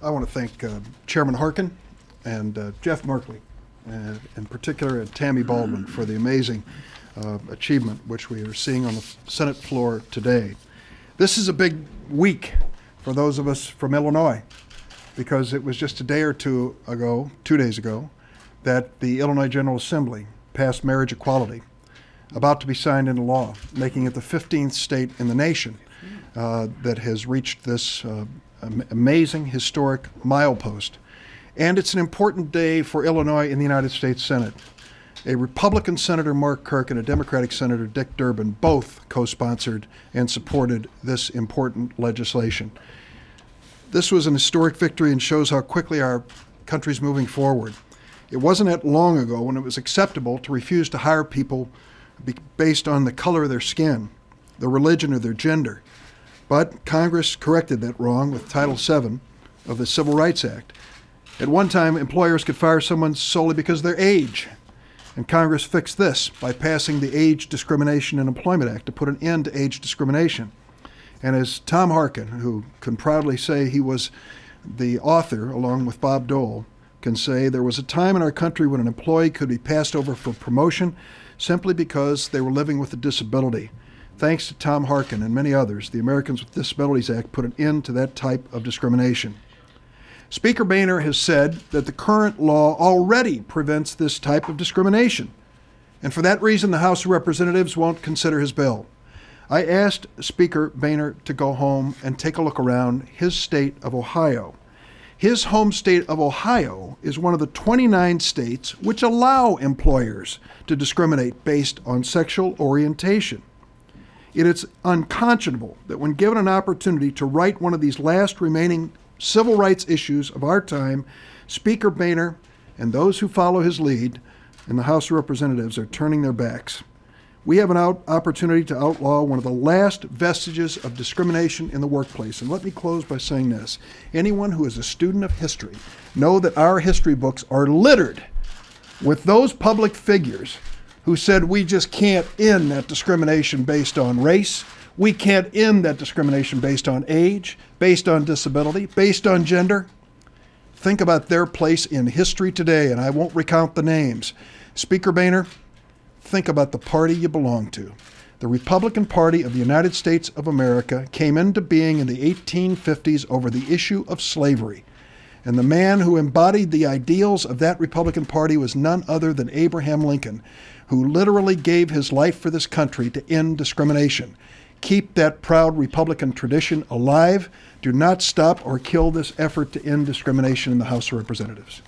I want to thank Chairman Harkin and Jeff Markley, in particular, and Tammy Baldwin for the amazing achievement which we are seeing on the Senate floor today. This is a big week for those of us from Illinois, because it was just a day or two ago, 2 days ago, that the Illinois General Assembly passed marriage equality, about to be signed into law, making it the 15th state in the nation that has reached this amazing historic milepost. And it's an important day for Illinois in the United States Senate. A Republican Senator, Mark Kirk, and a Democratic Senator, Dick Durbin, both co-sponsored and supported this important legislation. This was an historic victory and shows how quickly our country's moving forward. It wasn't that long ago when it was acceptable to refuse to hire people based on the color of their skin, their religion, or their gender. But Congress corrected that wrong with Title VII of the Civil Rights Act. At one time, employers could fire someone solely because of their age. And Congress fixed this by passing the Age Discrimination in Employment Act to put an end to age discrimination. And as Tom Harkin, who can proudly say he was the author, along with Bob Dole, can say, there was a time in our country when an employee could be passed over for promotion simply because they were living with a disability. Thanks to Tom Harkin and many others, the Americans with Disabilities Act put an end to that type of discrimination. Speaker Boehner has said that the current law already prevents this type of discrimination, and for that reason the House of Representatives won't consider his bill. I asked Speaker Boehner to go home and take a look around his state of Ohio. His home state of Ohio is one of the 29 states which allow employers to discriminate based on sexual orientation. It is unconscionable that when given an opportunity to right one of these last remaining civil rights issues of our time, Speaker Boehner and those who follow his lead in the House of Representatives are turning their backs. We have an opportunity to outlaw one of the last vestiges of discrimination in the workplace. And let me close by saying this. Anyone who is a student of history know that our history books are littered with those public figures who said we just can't end that discrimination based on race, we can't end that discrimination based on age, based on disability, based on gender. Think about their place in history today, and I won't recount the names. Speaker Boehner, think about the party you belong to. The Republican Party of the United States of America came into being in the 1850s over the issue of slavery. And the man who embodied the ideals of that Republican Party was none other than Abraham Lincoln, who literally gave his life for this country to end discrimination. Keep that proud Republican tradition alive. Do not stop or kill this effort to end discrimination in the House of Representatives.